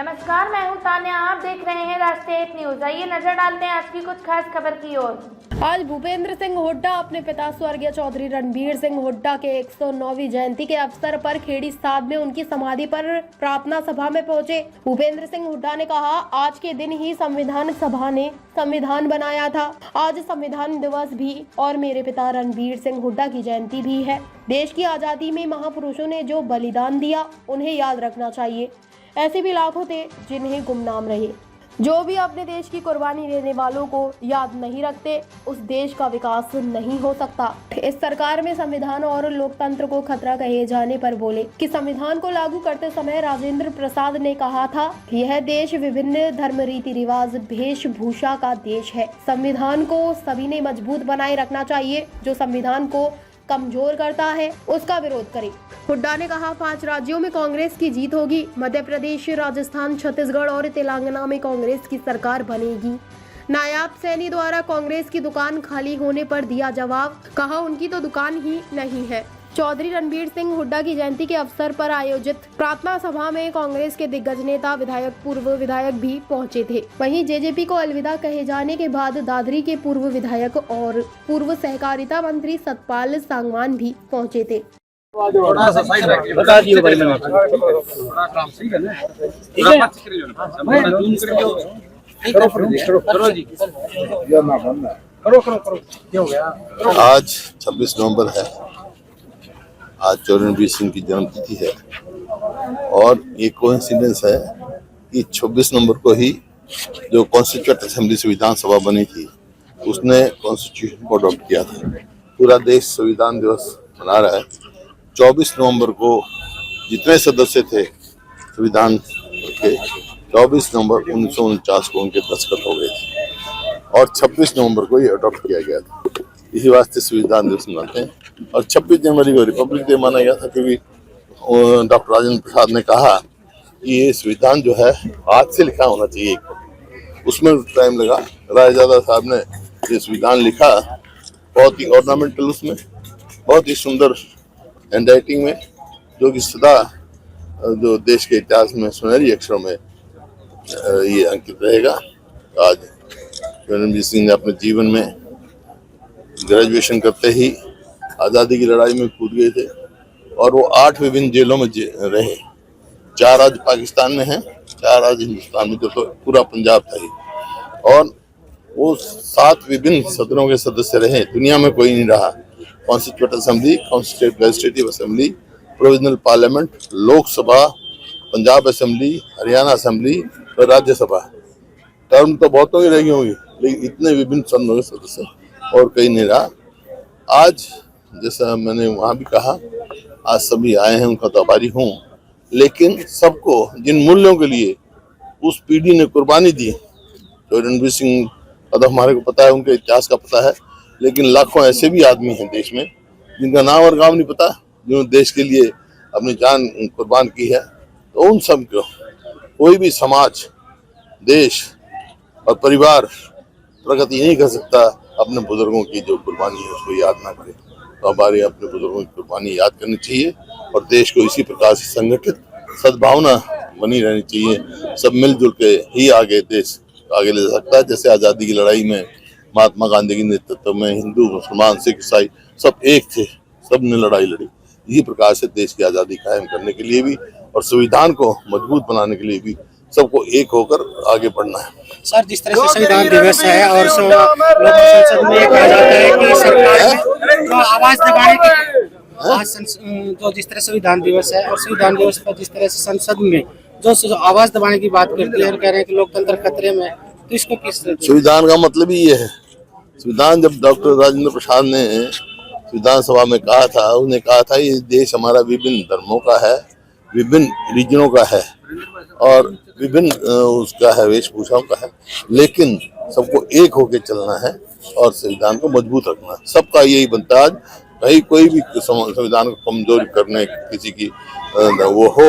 नमस्कार, मैं हूं तान्या। आप देख रहे हैं राष्ट्रीय एक न्यूज। आइए नजर डालते हैं आज की कुछ खास खबर की ओर। आज भूपेंद्र सिंह हुड्डा अपने पिता स्वर्गीय चौधरी रणबीर सिंह हुड्डा के 109वीं जयंती के अवसर पर खेड़ी साध में उनकी समाधि पर प्रार्थना सभा में पहुंचे। भूपेंद्र सिंह हुड्डा ने कहा, आज के दिन ही संविधान सभा ने संविधान बनाया था। आज संविधान दिवस भी और मेरे पिता रणबीर सिंह हुड्डा की जयंती भी है। देश की आजादी में महापुरुषों ने जो बलिदान दिया उन्हें याद रखना चाहिए। ऐसे भी लाखों थे जिन्हें गुमनाम रहे। जो भी अपने देश की कुर्बानी देने वालों को याद नहीं रखते, उस देश का विकास नहीं हो सकता। इस सरकार में संविधान और लोकतंत्र को खतरा कहे जाने पर बोले कि संविधान को लागू करते समय राजेंद्र प्रसाद ने कहा था, यह देश विभिन्न धर्म, रीति रिवाज, वेशभूषा का देश है। संविधान को सभी ने मजबूत बनाए रखना चाहिए। जो संविधान को कमजोर करता है उसका विरोध करे। हुड्डा ने कहा, 5 राज्यों में कांग्रेस की जीत होगी। मध्य प्रदेश, राजस्थान, छत्तीसगढ़ और तेलंगाना में कांग्रेस की सरकार बनेगी। नायाब सैनी द्वारा कांग्रेस की दुकान खाली होने पर दिया जवाब, कहा उनकी तो दुकान ही नहीं है। चौधरी रणबीर सिंह हुड्डा की जयंती के अवसर पर आयोजित प्रार्थना सभा में कांग्रेस के दिग्गज नेता, विधायक, पूर्व विधायक भी पहुंचे थे। वहीं जेजेपी को अलविदा कहे जाने के बाद दादरी के पूर्व विधायक और पूर्व सहकारिता मंत्री सतपाल सांगवान भी पहुंचे थे। आज 26 नवंबर है। आज चौधरी रणबीर सिंह की जन्मतिथि है और ये कोइंसिडेंस है कि 26 नवंबर को ही जो कॉन्स्टिट्यूएंट असेंबली संविधान सभा बनी थी उसने कॉन्स्टिट्यूशन को अडॉप्ट किया था। पूरा देश संविधान दिवस मना रहा है। 24 नवंबर को जितने सदस्य थे संविधान के, 24 नवंबर 1949 को उनके दस्तखत हो गए थे और 26 नवंबर को ये अडॉप्ट किया गया था। इसी वास्ते संविधान दिवस मनाते हैं। और 26 जनवरी को रिपब्लिक डे माना गया था क्योंकि डॉक्टर राजेंद्र प्रसाद ने कहा कि ये संविधान जो है हाथ से लिखा होना चाहिए। उसमें टाइम लगा। रायजादा साहब ने ये संविधान लिखा, बहुत ही ऑर्नामेंटल, उसमें बहुत ही सुंदर हैंडराइटिंग में, जो कि सदा जो देश के इतिहास में सुनहरी अक्षरों में ये अंकित रहेगा। आज रणबीर सिंह ने अपने जीवन में ग्रेजुएशन करते ही आज़ादी की लड़ाई में कूद गए थे और वो 8 विभिन्न जेलों में रहे। 4 राज्य पाकिस्तान में हैं, 4 राज्य हिंदुस्तान में, जो तो पूरा पंजाब था ही। और वो 7 विभिन्न सदनों के सदस्य रहे। दुनिया में कोई नहीं रहा। Constituent assembly, constituent legislative assembly, provisional parliament, Lok Sabha, Punjab assembly, Haryana assembly और राज्यसभा। टर्म तो बहुतों की रही होंगी, लेकिन इतने विभिन्न सदनों के सदस्य और कहीं नहीं रहा। आज जैसा मैंने वहाँ भी कहा, आज सभी आए हैं, उनका तो आभारी हूँ। लेकिन सबको जिन मूल्यों के लिए उस पीढ़ी ने कुर्बानी दी, तो रणबीर सिंह का तो हमारे को पता है, उनके इतिहास का पता है, लेकिन लाखों ऐसे भी आदमी हैं देश में जिनका नाम और गांव नहीं पता, जिन्होंने देश के लिए अपनी जान कुर्बान की है। तो उन सब को कोई भी समाज, देश और परिवार प्रगति नहीं कर सकता अपने बुजुर्गों की जो कुर्बानी है उसको याद ना करे। तो हमारे अपने बुजुर्गों की कुर्बानी याद करनी चाहिए और देश को इसी प्रकार से संगठित सद्भावना बनी रहनी चाहिए। सब मिलजुल के ही आगे देश आगे ले सकता है। जैसे आज़ादी की लड़ाई में महात्मा गांधी के नेतृत्व में हिंदू, मुसलमान, सिख, ईसाई सब एक थे, सब ने लड़ाई लड़ी। इसी प्रकार से देश की आज़ादी कायम करने के लिए भी और संविधान को मजबूत बनाने के लिए भी सबको एक होकर आगे बढ़ना है। सर, जिस तरह से संविधान दिवस है और लोक संसद में कहा जाता है कि सरकार जो आवाज दबाने की, जो जिस तरह संविधान दिवस है और संविधान दिवस पर जिस तरह से संसद में जो आवाज दबाने की बात करती है और कह रहे हैं कि लोकतंत्र खतरे में, तो इसको किस तरह? संविधान का मतलब ही ये है। संविधान जब डॉक्टर राजेंद्र प्रसाद ने संविधान सभा में कहा था, उन्होंने कहा था ये देश हमारा विभिन्न धर्मों का है, विभिन्न रीजनों का है और विभिन्न उसका है, वेशभूषाओं का है, लेकिन सबको एक होके चलना है और संविधान को मजबूत रखना। सबका यही बनता है। आज कहीं कोई भी संविधान को कमजोर करने किसी की वो हो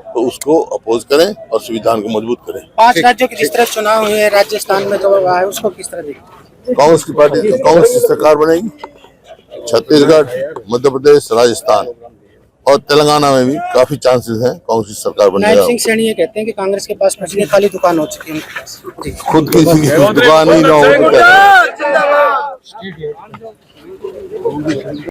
तो उसको अपोज करें और संविधान को मजबूत करें। 5 राज्यों के जिस तरह चुनाव हुए, राजस्थान में जो हुआ है, उसको किस तरह देखते? कांग्रेस की पार्टी, कांग्रेस की सरकार बनेगी। छत्तीसगढ़, मध्य प्रदेश, राजस्थान और तेलंगाना में भी काफी चांसेस हैं कांग्रेस की सरकार बन नायब जाएगा। सिंह सैनी ये कहते हैं कि कांग्रेस के पास कुछ नहीं, खाली दुकान हो चुकी है उनके पास। जी। खुद किसी की दुकान ही ना हो तो क्या करें?